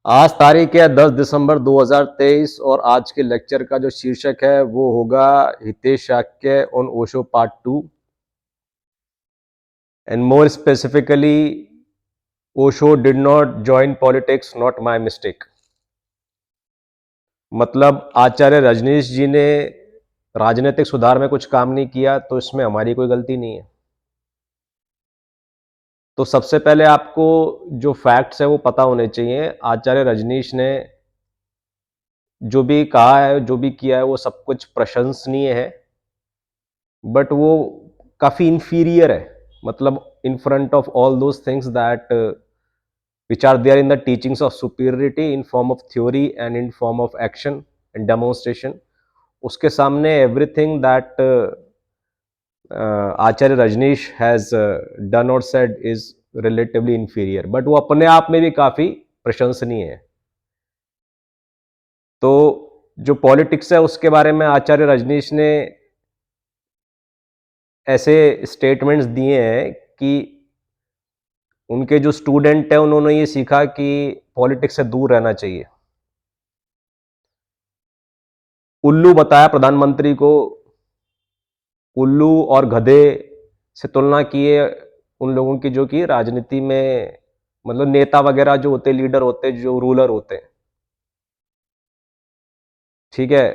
आज तारीख है 10 दिसंबर 2023 और आज के लेक्चर का जो शीर्षक है वो होगा Hitesh Shakya on Osho part 2 and more specifically Osho did not join politics not my mistake. मतलब आचार्य रजनीश जी ने राजनीतिक सुधार में कुछ काम नहीं किया तो इसमें हमारी कोई गलती नहीं है। तो सबसे पहले आपको जो फैक्ट्स है वो पता होने चाहिए। आचार्य रजनीश ने जो भी कहा है, जो भी किया है, वो सब कुछ प्रशंसनीय है, बट वो काफ़ी inferior है। मतलब in front of all those things that which are there in the teachings of superiority in form of theory and in form of action and demonstration, उसके सामने everything that Acharya Rajneesh has done or said is relatively inferior, but वो अपने आप में भी काफ़ी प्रशंसनीय है। तो जो पॉलिटिक्स है उसके बारे में आचार्य रजनीश ने ऐसे स्टेटमेंट्स दिए हैं कि उनके जो स्टूडेंट हैं उन्होंने ये सीखा कि पॉलिटिक्स से दूर रहना चाहिए। उल्लू बताया प्रधानमंत्री को, उल्लू और गधे से तुलना किए उन लोगों की जो कि राजनीति में मतलब नेता वगैरह जो होते, लीडर होते, जो रूलर होते हैं। ठीक है,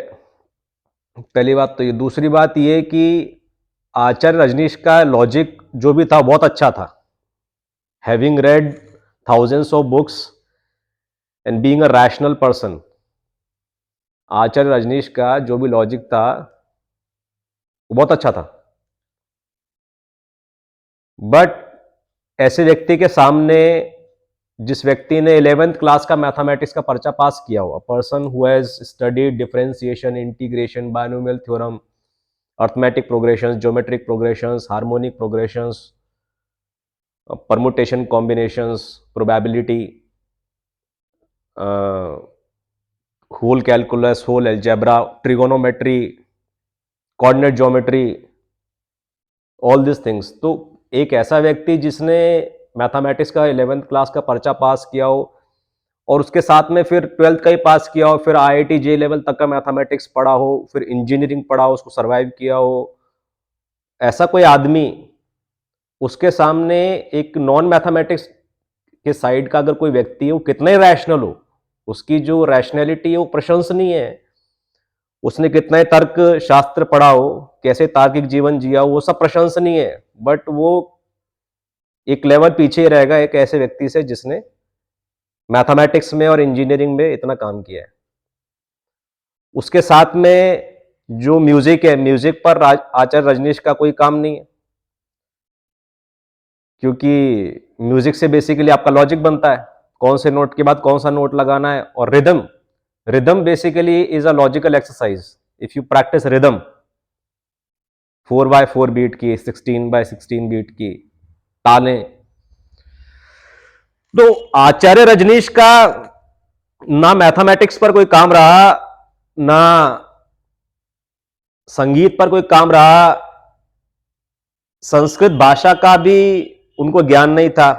पहली बात तो ये। दूसरी बात ये कि आचार्य रजनीश का लॉजिक जो भी था बहुत अच्छा था। Having red thousands of books and being a rational person, आचार्य रजनीश का जो भी लॉजिक था वो बहुत अच्छा था। बट ऐसे व्यक्ति के सामने, जिस व्यक्ति ने 11th क्लास का मैथमेटिक्स का पर्चा पास किया हुआ, person who has studied differentiation, integration, binomial theorem, arithmetic progressions, geometric progressions, harmonic progressions, permutation combinations, probability, whole calculus, whole algebra, trigonometry, coordinate geometry, all this things. तो एक ऐसा व्यक्ति जिसने मैथमेटिक्स का 11th क्लास का पर्चा पास किया हो और उसके साथ में फिर 12th का ही पास किया हो, फिर आईआईटी जे लेवल तक का मैथमेटिक्स पढ़ा हो, फिर इंजीनियरिंग पढ़ा हो, उसको सर्वाइव किया हो, ऐसा कोई आदमी, उसके सामने एक नॉन मैथमेटिक्स के साइड का अगर कोई व्यक्ति है, वो कितना ही रैशनल हो, उसकी जो रैशनैलिटी है वो प्रशंसनीय है, उसने कितना ही तर्क शास्त्र पढ़ा हो, कैसे तार्किक जीवन जिया हो, वो सब प्रशंसनीय है, बट वो एक लेवल पीछे ही रहेगा एक ऐसे व्यक्ति से जिसने मैथमेटिक्स में और इंजीनियरिंग में इतना काम किया है। उसके साथ में जो म्यूजिक है, म्यूजिक पर आचार्य रजनीश का कोई काम नहीं है, क्योंकि म्यूजिक से बेसिकली आपका लॉजिक बनता है, कौन से नोट के बाद कौन सा नोट लगाना है। और rhythm, rhythm basically is a logical exercise. If you practice rhythm 4x4 beat की, 16x16 बीट की तालें, तो आचार्य रजनीश का ना मैथमेटिक्स पर कोई काम रहा, ना संगीत पर कोई काम रहा, संस्कृत भाषा का भी उनको ज्ञान नहीं था।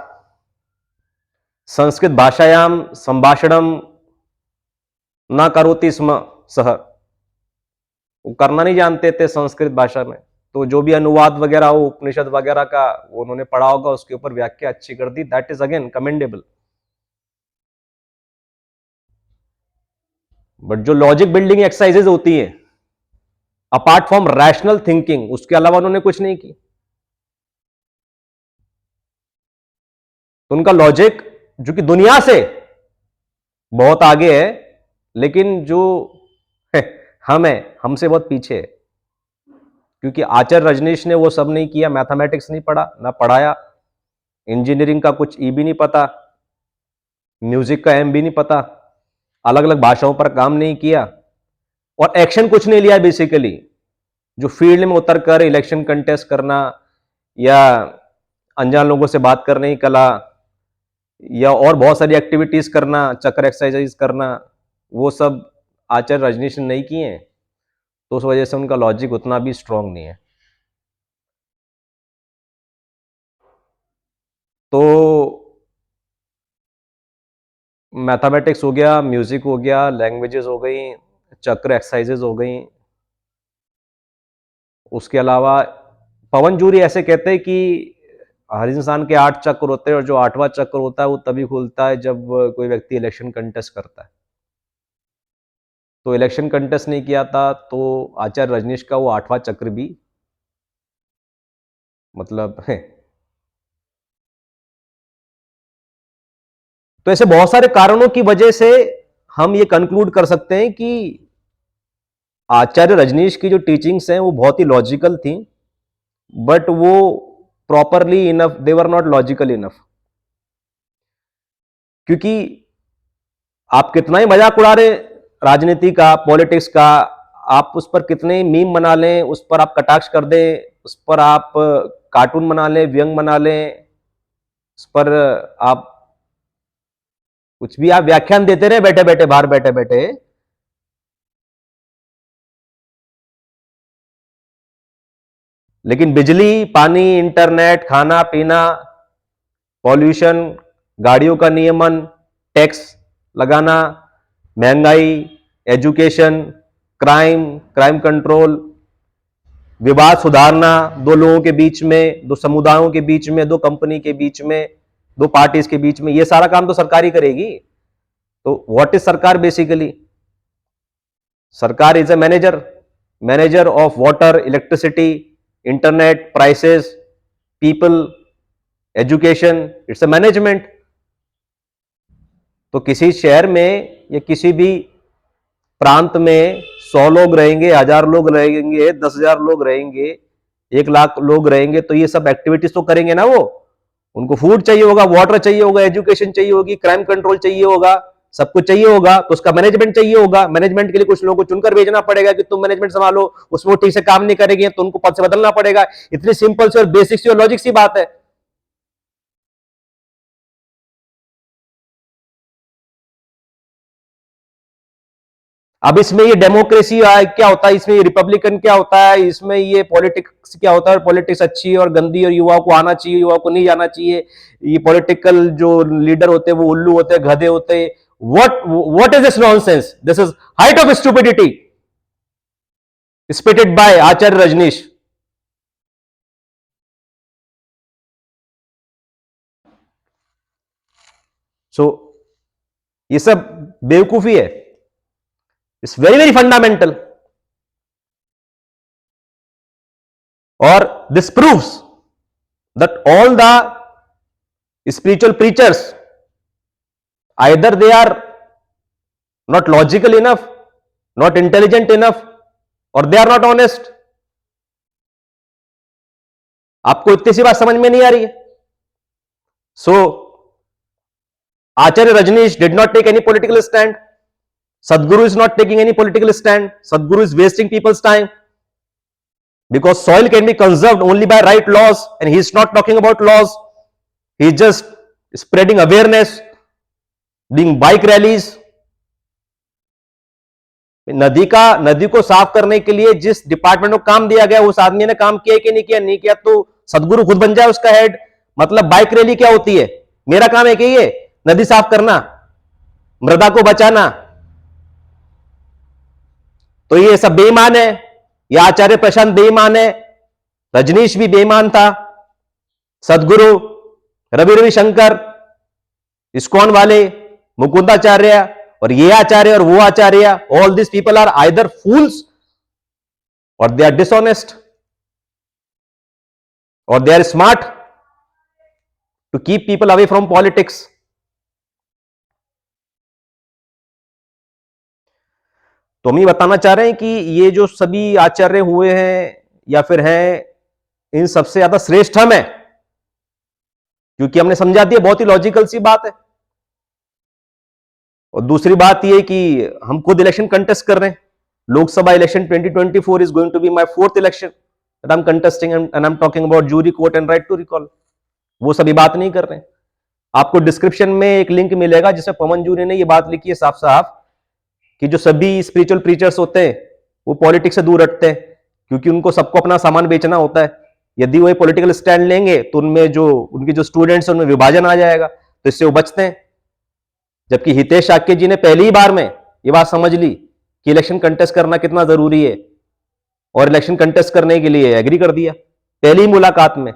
संस्कृत भाषायाम संभाषणम ना करोति स्म सह, वो करना नहीं जानते थे संस्कृत भाषा में। तो जो भी अनुवाद वगैरह हो उपनिषद वगैरह का, वो उन्होंने पढ़ा होगा, उसके ऊपर व्याख्या अच्छी कर दी, that is again commendable. But जो लॉजिक बिल्डिंग एक्सरसाइजेज होती है अपार्ट फ्रॉम रैशनल थिंकिंग, उसके अलावा उन्होंने कुछ नहीं की। तो उनका लॉजिक जो कि दुनिया से बहुत आगे है, लेकिन जो है, हम है, हमसे बहुत पीछे है, क्योंकि आचार्य रजनीश ने वो सब नहीं किया। मैथमेटिक्स नहीं पढ़ा, ना पढ़ाया, इंजीनियरिंग का कुछ ई भी नहीं पता, म्यूजिक का एम भी नहीं पता, अलग अलग भाषाओं पर काम नहीं किया और एक्शन कुछ नहीं लिया बेसिकली। जो फील्ड में उतर कर इलेक्शन कंटेस्ट करना या अनजान लोगों से बात करने की कला या और बहुत सारी एक्टिविटीज करना, चक्कर एक्सरसाइज करना, वो सब आचार्य रजनीश ने नहीं किए हैं। तो उस वजह से उनका लॉजिक उतना भी स्ट्रांग नहीं है। तो मैथमेटिक्स हो गया, म्यूजिक हो गया, लैंग्वेजेस हो गई, चक्र एक्सरसाइजेज हो गई। उसके अलावा पवन जूरी ऐसे कहते हैं कि हर इंसान के 8 चक्र होते हैं और जो 8वां चक्र होता है वो तभी खुलता है जब कोई व्यक्ति इलेक्शन कंटेस्ट करता है। तो इलेक्शन कंटेस्ट नहीं किया था तो आचार्य रजनीश का वो 8वां चक्र भी मतलब है। तो ऐसे बहुत सारे कारणों की वजह से हम ये कंक्लूड कर सकते हैं कि आचार्य रजनीश की जो टीचिंग्स हैं वो बहुत ही लॉजिकल थी, बट वो properly enough, they were not logical enough. क्योंकि आप कितना ही मजाक उड़ा रहे राजनीति का, पॉलिटिक्स का, आप उस पर कितने ही मीम बना लें, उस पर आप कटाक्ष कर दें, उस पर आप कार्टून बना लें, व्यंग बना लें, उस पर आप कुछ भी आप व्याख्यान देते रहे बैठे बैठे, बाहर बैठे बैठे, लेकिन बिजली, पानी, इंटरनेट, खाना पीना, पॉल्यूशन, गाड़ियों का नियमन, टैक्स लगाना, महंगाई, एजुकेशन, क्राइम, क्राइम कंट्रोल, विवाद सुधारना, दो लोगों के बीच में, दो समुदायों के बीच में, दो कंपनी के बीच में, दो पार्टीज के बीच में, ये सारा काम तो सरकार ही करेगी। तो व्हाट इज सरकार? बेसिकली सरकार is a manager of water, electricity, internet, prices, people, education, it's a management. तो किसी शहर में या किसी भी प्रांत में 100 लोग रहेंगे, 1000 लोग रहेंगे, 10,000 लोग रहेंगे, 1 लाख लोग रहेंगे, तो ये सब एक्टिविटीज तो करेंगे ना। वो उनको फूड चाहिए होगा, वाटर चाहिए होगा, एजुकेशन चाहिए होगी, क्राइम कंट्रोल चाहिए होगा, सब कुछ चाहिए होगा, तो उसका मैनेजमेंट चाहिए होगा। मैनेजमेंट के लिए कुछ लोगों को चुनकर भेजना पड़ेगा कि तुम मैनेजमेंट संभालो, उसमें ठीक से काम नहीं करेंगे तो उनको पद से बदलना पड़ेगा। इतनी सिंपल सी और बेसिक सी और लॉजिक सी बात है। अब इसमें ये डेमोक्रेसी क्या होता है, इसमें ये रिपब्लिकन क्या होता है, इसमें ये पॉलिटिक्स क्या होता है, पॉलिटिक्स अच्छी है और गंदी, और युवाओं को आना चाहिए, युवाओं को नहीं जाना चाहिए, ये पॉलिटिकल जो लीडर होते हैं वो उल्लू होते हैं, गधे होते हैं। What is this nonsense? This is height of stupidity spited by Acharya Rajneesh. So ये सब बेवकूफी है। It's very very fundamental. और this proves that all the spiritual preachers, either they are not logical enough, not intelligent enough, or they are not honest। आपको इतनी सी बात समझ में नहीं आ रही है? सो आचार्य Rajneesh did not take any political stand. Sadhguru is not taking any political stand. Sadhguru is wasting people's time, because soil can be conserved only by right laws, and he is not talking about laws. He is just spreading awareness, doing bike rallies। नदी को साफ करने के लिए जिस department को काम दिया गया, उस आदमी ने काम किया कि नहीं किया? नहीं किया, तो सदगुरु खुद बन जाए उसका हेड। मतलब बाइक रैली क्या होती है? मेरा काम है कि ये नदी साफ करना, मृदा को बचाना। तो ये सब बेईमान है। ये आचार्य प्रशांत बेईमान है, रजनीश भी बेईमान था, सदगुरु, रवि रविशंकर, इस्कॉन वाले, मुकुंदाचार्य, और ये आचार्य और वो acharya, all this people are either fools और दे आर डिसऑनेस्ट और they are smart to keep people away from politics. तो हम ये बताना चाह रहे हैं कि ये जो सभी आचार्य हुए हैं या फिर हैं, इन सबसे ज्यादा श्रेष्ठ हम है, क्योंकि हमने समझा दिया, बहुत ही लॉजिकल सी बात है। और दूसरी बात यह कि हम खुद इलेक्शन कंटेस्ट कर रहे हैं। Lok Sabha election 2024 is going to be my 4th election that I am contesting, and I am talking about jury court and right to recall. वो सभी बात नहीं कर रहे हैं। आपको डिस्क्रिप्शन में एक लिंक मिलेगा जिसमें पवन जूरी ने ये बात लिखी है साफ साफ कि जो सभी स्पिरिचुअल प्रीचर्स होते हैं वो पॉलिटिक्स से दूर हटते हैं, क्योंकि उनको सबको अपना सामान बेचना होता है। यदि वो पॉलिटिकल स्टैंड लेंगे तो उनमें जो उनके जो स्टूडेंट्स हैं उनमें विभाजन आ जाएगा, तो इससे वो बचते हैं। जबकि हितेश शाक्य जी ने पहली ही बार में ये बात समझ ली कि इलेक्शन कंटेस्ट करना कितना जरूरी है, और इलेक्शन कंटेस्ट करने के लिए एग्री कर दिया पहली मुलाकात में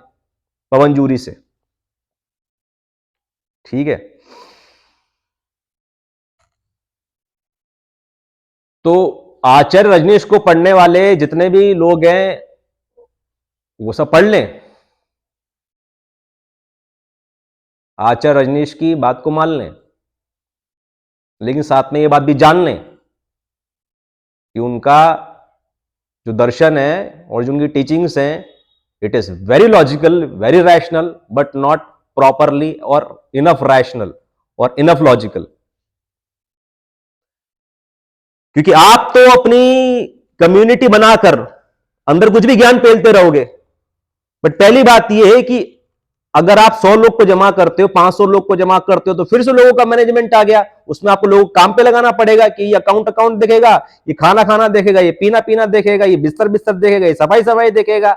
पवन जूरी से। ठीक है, तो आचार्य रजनीश को पढ़ने वाले जितने भी लोग हैं वो सब पढ़ लें, आचार्य रजनीश की बात को मान लें, लेकिन साथ में ये बात भी जान लें कि उनका जो दर्शन है और जो उनकी टीचिंग्स हैं, it is very logical, very rational, but not properly और इनफ रैशनल और इनफ लॉजिकल। क्योंकि आप तो अपनी कम्युनिटी बनाकर अंदर कुछ भी ज्ञान पेलते रहोगे, बट पहली बात यह है कि अगर आप 100 लोग को जमा करते हो, 500 लोग को जमा करते हो, तो फिर से लोगों का मैनेजमेंट आ गया, उसमें आपको लोगों को काम पे लगाना पड़ेगा कि ये अकाउंट देखेगा, ये खाना खाना देखेगा, ये पीना पीना देखेगा, ये बिस्तर देखेगा, ये सफाई सफाई देखेगा,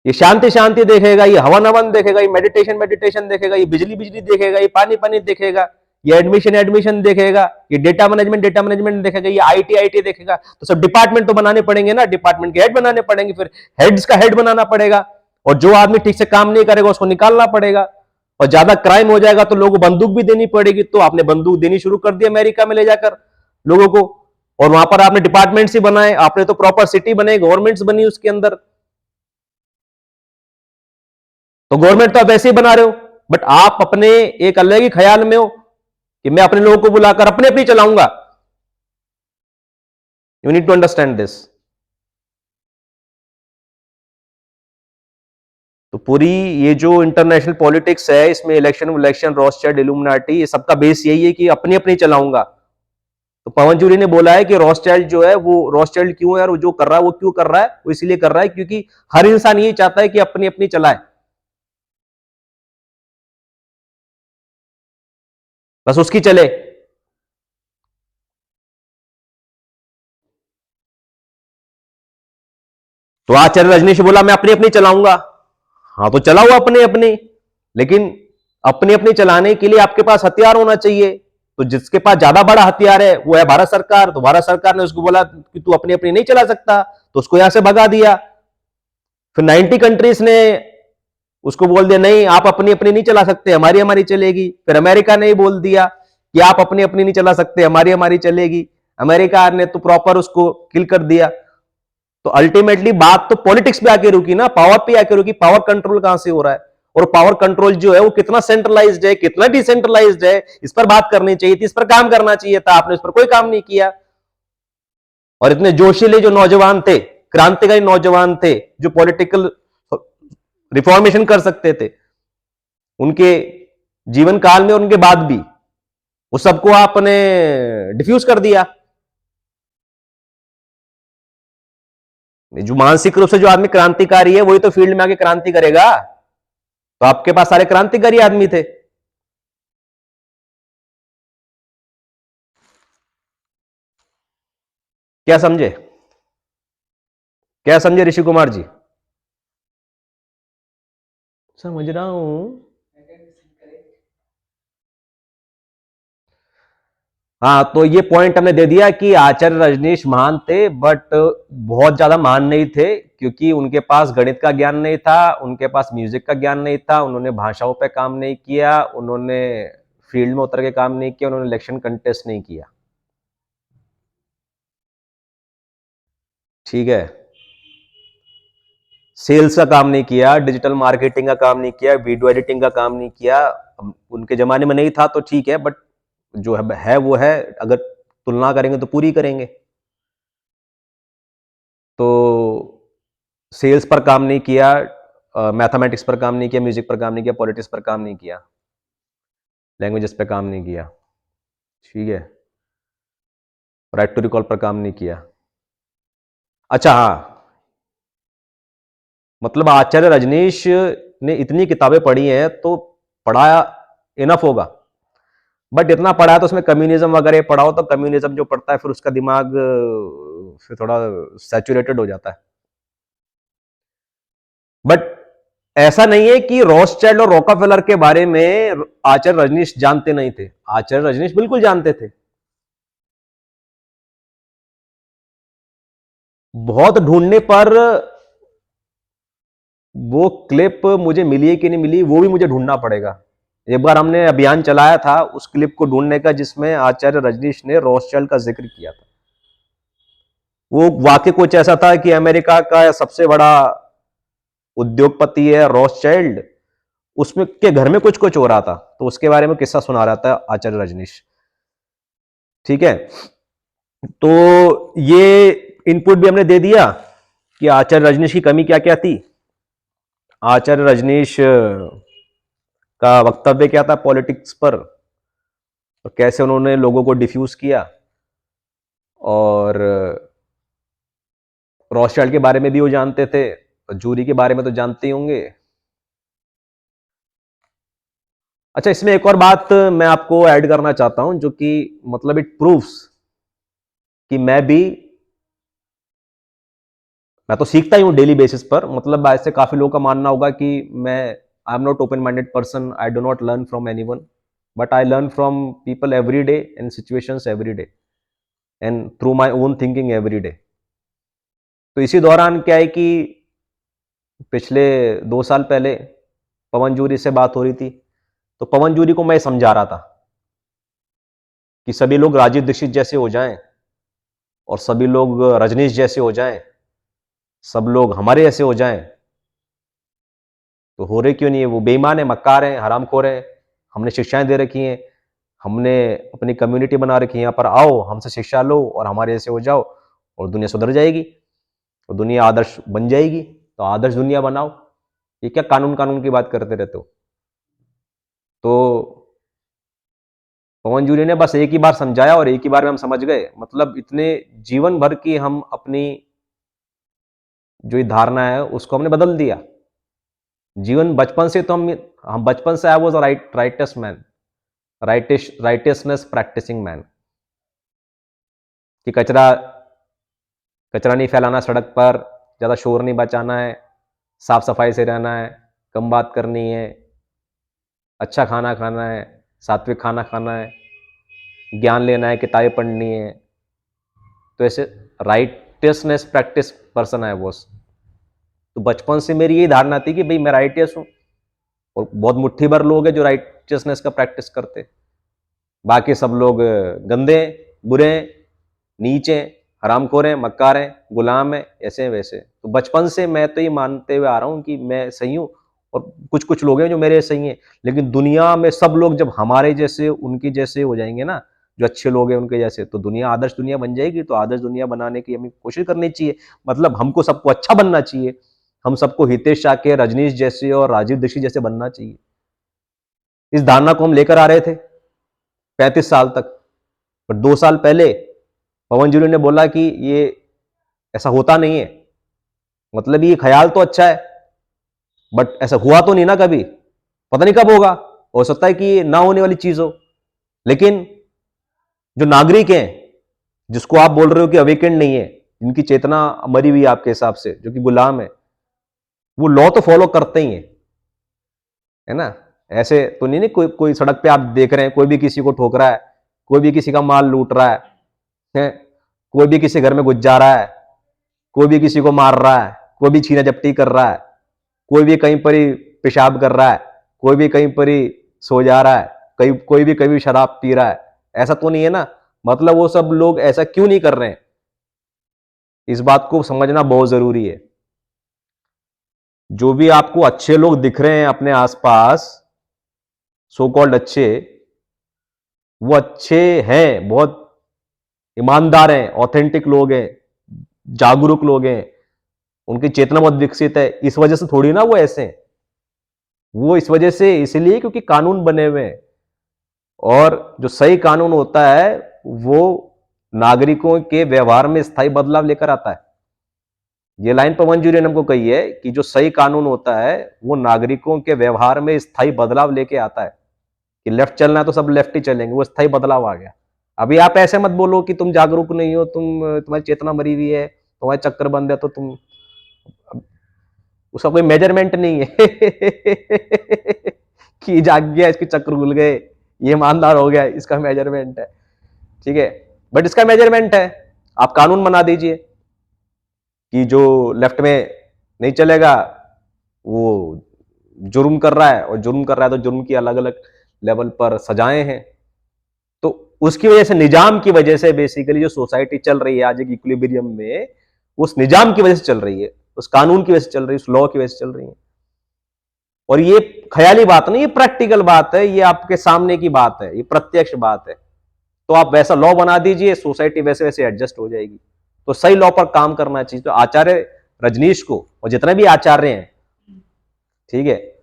ये शांति शांति देखेगा, ये हवन हवन देखेगा, ये मेडिटेशन देखेगा, ये बिजली देखेगा, ये पानी देखेगा, ये एडमिशन देखेगा, ये डेटा मैनेजमेंट देखेगा, ये आईटी देखेगा। तो सब डिपार्टमेंट तो बनाने पड़ेंगे ना, डिपार्टमेंट के हेड बनाने पड़ेंगे, फिर हेड्स का हेड बनाना पड़ेगा, और जो आदमी ठीक से काम नहीं करेगा उसको निकालना पड़ेगा, और ज्यादा क्राइम हो जाएगा तो लोगों को बंदूक भी देनी पड़ेगी। तो आपने बंदूक देनी शुरू कर दी अमेरिका में ले जाकर लोगों को, और वहां पर आपने डिपार्टमेंट्स ही बनाए, आपने तो प्रॉपर सिटी बनाई, गवर्नमेंट्स बनी उसके अंदर। तो गवर्नमेंट तो आप वैसे ही बना रहे हो, बट आप अपने एक अलग ही ख्याल में हो कि मैं अपने लोगों को बुलाकर अपने अपनी चलाऊंगा। You need to understand this. तो पूरी ये जो इंटरनेशनल पॉलिटिक्स है, इसमें इलेक्शन रॉथस्चाइल्ड, इल्यूमिनाटी, ये सबका बेस यही है कि अपनी अपनी चलाऊंगा। तो पवन जूरी ने बोला है कि रॉथस्चाइल्ड जो है वो रॉथस्चाइल्ड क्यों है, और जो कर रहा है वो क्यों कर रहा है, वो इसलिए कर रहा है क्योंकि हर इंसान यही चाहता है कि अपनी अपनी चलाए, बस उसकी चले। तो आचार्य रजनीश बोला मैं अपनी अपनी चलाऊंगा। हाँ, तो चलाओ अपने अपने, लेकिन अपने अपने चलाने के लिए आपके पास हथियार होना चाहिए। तो जिसके पास ज्यादा बड़ा हथियार है वो है भारत सरकार। तो भारत सरकार ने उसको बोला कि तू अपनी अपनी नहीं चला सकता, तो उसको यहां से भगा दिया। फिर 90 कंट्रीज ने उसको बोल दिया नहीं, आप अपनी अपनी नहीं चला सकते, हमारी हमारी चलेगी। फिर अमेरिका ने ही बोल दिया कि आप अपनी अपनी नहीं चला सकते, हमारी हमारी चलेगी। अमेरिका ने तो प्रॉपर उसको किल कर दिया। तो अल्टीमेटली बात तो पॉलिटिक्स पे आके रुकी ना, पावर पे आके रुकी। पावर कंट्रोल कहां से हो रहा है, और पावर कंट्रोल जो है वो कितना सेंट्रलाइज्ड है, कितना डिसेंट्रलाइज्ड है, इस पर बात करनी चाहिए थी, इस पर काम करना चाहिए था। आपने इस पर कोई काम नहीं किया। और इतने जोशीले जो नौजवान थे, क्रांतिकारी नौजवान थे, जो पॉलिटिकल रिफॉर्मेशन कर सकते थे, उनके जीवन काल में और उनके बाद भी, वो सबको आपने डिफ्यूज कर दिया। जो मानसिक रूप से जो आदमी क्रांतिकारी है वही तो फील्ड में आके क्रांति करेगा। तो आपके पास सारे क्रांतिकारी आदमी थे। क्या समझे, क्या समझे ऋषि कुमार जी? समझ रहा हूं। हाँ, तो ये पॉइंट हमने दे दिया कि आचार्य रजनीश महान थे, बट बहुत ज्यादा महान नहीं थे, क्योंकि उनके पास गणित का ज्ञान नहीं था, उनके पास म्यूजिक का ज्ञान नहीं था, उन्होंने भाषाओं पे काम नहीं किया, उन्होंने फील्ड में उतर के काम नहीं किया, उन्होंने इलेक्शन कंटेस्ट नहीं किया। ठीक है, सेल्स का काम नहीं किया, डिजिटल मार्केटिंग का काम नहीं किया, वीडियो एडिटिंग का काम नहीं किया। उनके जमाने में नहीं था तो ठीक है, बट जो है वो है। अगर तुलना करेंगे तो पूरी करेंगे। तो सेल्स पर काम नहीं किया, मैथमेटिक्स पर काम नहीं किया, म्यूजिक पर काम नहीं किया, पॉलिटिक्स पर काम नहीं किया, लैंग्वेजेस पर काम नहीं किया। ठीक है, राइट टू रिकॉल पर काम नहीं किया। अच्छा, हाँ, मतलब आचार्य रजनीश ने इतनी किताबें पढ़ी हैं तो पढ़ाया इनफ होगा, बट इतना पढ़ा है तो उसमें कम्युनिज्म वगैरह पढ़ा हो, तो कम्युनिज्म जो पढ़ता है फिर उसका दिमाग फिर थोड़ा सैचुरेटेड हो जाता है। बट ऐसा नहीं है कि रॉथस्चाइल्ड और रॉकफेलर के बारे में आचार्य रजनीश जानते नहीं थे। आचार्य रजनीश बिल्कुल जानते थे। बहुत ढूंढने पर वो क्लिप मुझे मिली है कि नहीं मिली, वो भी मुझे ढूंढना पड़ेगा। एक बार हमने अभियान चलाया था उस क्लिप को ढूंढने का, जिसमें आचार्य रजनीश ने रॉथस्चाइल्ड का जिक्र किया था। वो वाक्य कुछ ऐसा था कि अमेरिका का सबसे बड़ा उद्योगपति है रॉथस्चाइल्ड, उसमें के घर में कुछ कुछ हो रहा था, तो उसके बारे में किस्सा सुना रहा था आचार्य रजनीश। ठीक है, तो ये इनपुट भी हमने दे दिया कि आचार्य रजनीश की कमी क्या क्या थी। आचार्य रजनीश का वक्तव्य क्या था पॉलिटिक्स पर, और कैसे उन्होंने लोगों को डिफ्यूज किया, और रॉथस्चाइल्ड के बारे में भी वो जानते थे, जूरी के बारे में तो जानते ही होंगे। अच्छा, इसमें एक और बात मैं आपको ऐड करना चाहता हूं, जो कि मतलब इट प्रूव्स कि मैं तो सीखता ही हूं डेली बेसिस पर। मतलब ऐसे काफी लोगों का मानना होगा कि मैं I am not open minded person, I do not learn from anyone, but I learn from people every day and situations every day and through my own thinking every day. तो इसी दौरान क्या है कि पिछले 2 साल पहले पवन जूरी से बात हो रही थी, तो पवन जूरी को मैं समझा रहा था कि सभी लोग राजीव दीक्षित जैसे हो जाएं, और सभी लोग रजनीश जैसे हो जाएं, सब लोग हमारे जैसे हो जाएं। तो हो रहे क्यों नहीं है? वो बेईमान है, मक्कार है, हरामखोर है। हमने शिक्षाएं दे रखी हैं, हमने अपनी कम्युनिटी बना रखी है, यहाँ पर आओ, हमसे शिक्षा लो और हमारे जैसे हो जाओ, और दुनिया सुधर जाएगी, और दुनिया आदर्श बन जाएगी। तो आदर्श दुनिया बनाओ, ये क्या कानून कानून की बात करते रहते हो? तो पवन जूरी ने बस एक ही बार समझाया और एक ही बार में हम समझ गए। मतलब इतने जीवन भर की हम अपनी जो ये धारणा है उसको हमने बदल दिया। जीवन बचपन से तो हम बचपन से I was rightest man, righteousness practicing man, कि कचरा कचरा नहीं फैलाना सड़क पर, ज़्यादा शोर नहीं बचाना है, साफ सफाई से रहना है, कम बात करनी है, अच्छा खाना खाना है, सात्विक खाना खाना है, ज्ञान लेना है, किताबें पढ़नी है। तो ऐसे राइटियसनेस प्रैक्टिस पर्सन है बॉस। तो बचपन से मेरी यही धारणा थी कि भाई मैं राइटियस हूँ, और बहुत मुट्ठी भर लोग हैं जो राइटियसनेस का प्रैक्टिस करते, बाकी सब लोग गंदे, बुरे, नीचे, हरामखोर हैं, मक्कार हैं, गुलाम हैं, ऐसे हैं वैसे। तो बचपन से मैं तो ये मानते हुए आ रहा हूँ कि मैं सही हूँ, और कुछ कुछ लोग हैं जो मेरे सही हैं। लेकिन दुनिया में सब लोग जब हमारे जैसे, उनके जैसे हो जाएंगे ना, जो अच्छे लोग हैं उनके जैसे, तो दुनिया आदर्श दुनिया बन जाएगी। तो आदर्श दुनिया बनाने की हमें कोशिश करनी चाहिए। मतलब हमको सबको अच्छा बनना चाहिए, हम सबको हितेश शाक्य, रजनीश जैसे और राजीव दीक्षित जैसे बनना चाहिए। इस धारणा को हम लेकर आ रहे थे 35 साल तक। पर 2 साल पहले पवन जूरी ने बोला कि ये ऐसा होता नहीं है। मतलब ये ख्याल तो अच्छा है, बट ऐसा हुआ तो नहीं ना कभी, पता नहीं कब होगा, हो सकता है कि ये ना होने वाली चीज हो। लेकिन जो नागरिक हैं, जिसको आप बोल रहे हो कि अवेकेंड नहीं है, जिनकी चेतना मरी हुई है आपके हिसाब से, जो कि गुलाम है, वो लॉ तो फॉलो करते ही है ना। ऐसे तो नहीं, कोई कोई सड़क पे आप देख रहे हैं कोई भी किसी को ठोक रहा है, कोई भी किसी का माल लूट रहा है, कोई भी किसी घर में घुस जा रहा है, कोई भी किसी को मार रहा है, कोई भी छीना झपटी कर रहा है, कोई भी कहीं पर ही पेशाब कर रहा है, कोई भी कहीं पर ही सो जा रहा है, कोई भी कभी शराब पी रहा है। ऐसा तो नहीं है ना। मतलब वो सब लोग ऐसा क्यों नहीं कर रहे हैं, इस बात को समझना बहुत जरूरी है। जो भी आपको अच्छे लोग दिख रहे हैं अपने आसपास, सो कॉल्ड अच्छे, वो अच्छे हैं, बहुत ईमानदार हैं, ऑथेंटिक लोग हैं, जागरूक लोग हैं, उनकी चेतना बहुत विकसित है। इस वजह से थोड़ी ना वो ऐसे हैं, वो इस वजह से इसलिए क्योंकि कानून बने हुए हैं। और जो सही कानून होता है वो नागरिकों के व्यवहार में स्थायी बदलाव लेकर आता है। ये लाइन पवन जूरी ने हमको कही है कि जो सही कानून होता है वो नागरिकों के व्यवहार में स्थायी बदलाव लेके आता है। कि लेफ्ट चलना है तो सब लेफ्ट ही चलेंगे, वो स्थायी बदलाव आ गया। अभी आप ऐसे मत बोलो कि तुम जागरूक नहीं हो, तुम्हारी चेतना मरी हुई है, तुम्हारे चक्कर बंद है, तो तुम उसका कोई मेजरमेंट नहीं है कि जाग गया, इसके चक्र खुल गए, ये ईमानदार हो गया, इसका मेजरमेंट है, ठीक है। बट इसका मेजरमेंट है, आप कानून बना दीजिए कि जो लेफ्ट में नहीं चलेगा वो जुर्म कर रहा है, और जुर्म कर रहा है तो जुर्म की अलग अलग लेवल पर सजाएं हैं। तो उसकी वजह से, निजाम की वजह से बेसिकली जो सोसाइटी चल रही है आज एक इक्विलिब्रियम में, उस निजाम की वजह से चल रही है, उस कानून की वजह से चल रही है, उस लॉ की वजह से चल रही है। और ये ख्याली बात नहीं, ये प्रैक्टिकल बात है, ये आपके सामने की बात है, ये प्रत्यक्ष बात है। तो आप वैसा लॉ बना दीजिए, सोसाइटी वैसे वैसे एडजस्ट हो जाएगी। तो सही लॉ पर काम करना चाहिए। तो आचार्य रजनीश को और जितने भी आचार्य हैं, ठीक है,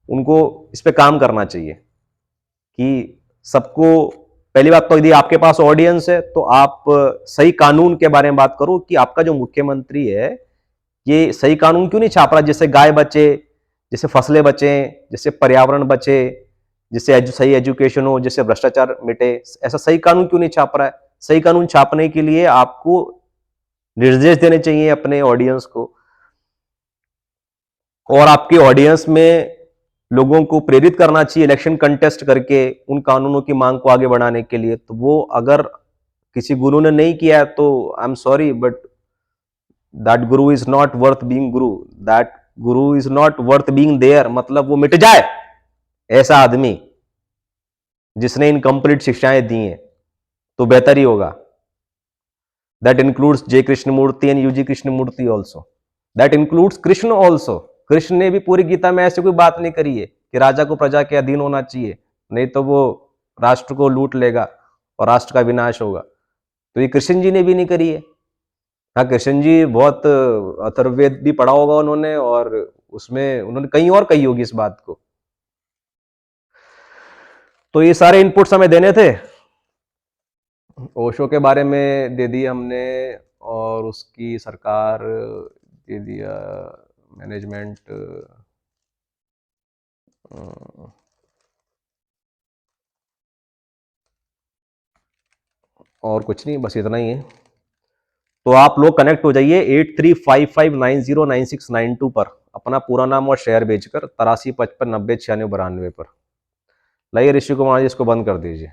उनको इस पे काम करना चाहिए कि सबको, पहली बात तो यदि आपके पास ऑडियंस है तो आप सही कानून के बारे में बात करो कि आपका जो मुख्यमंत्री है ये सही कानून क्यों नहीं छाप रहा, जिससे गाय बचे, जिससे फसलें बचे, जिससे पर्यावरण बचे, जिससे सही एजुकेशन हो, जिससे भ्रष्टाचार मिटे। ऐसा सही कानून क्यों नहीं छाप रहा है? सही कानून छापने के लिए आपको निर्देश देने चाहिए अपने ऑडियंस को, और आपके ऑडियंस में लोगों को प्रेरित करना चाहिए इलेक्शन कंटेस्ट करके उन कानूनों की मांग को आगे बढ़ाने के लिए। तो वो अगर किसी गुरु ने नहीं किया तो I am sorry, but that guru is not worth being guru, that guru is not worth being there, मतलब वो मिट जाए ऐसा आदमी जिसने इनकम्प्लीट शिक्षाएं दी हैं, तो बेहतर ही होगा। That includes J Krishnamurti and UG Krishnamurti also, that includes Krishna also. Krishna ने भी पूरी गीता में ऐसी कोई बात नहीं करी है कि राजा को प्रजा के अधीन होना चाहिए, नहीं तो वो राष्ट्र को लूट लेगा और राष्ट्र का विनाश होगा। तो ये कृष्ण जी ने भी नहीं करी है। हाँ, कृष्ण जी बहुत अथर्ववेद भी पढ़ा होगा उन्होंने, और उसमें उन्होंने कहीं और कही होगी इस बात को। तो ये सारे इनपुट्स हमें देने थे, ओशो के बारे में दे दिए हमने, और उसकी सरकार दे दिया, मैनेजमेंट, और कुछ नहीं, बस इतना ही है। तो आप लोग कनेक्ट हो जाइए 8355909692 पर, अपना पूरा नाम और शहर भेजकर 8355909692 पर। लाइए ऋषि कुमार जी, इसको बंद कर दीजिए।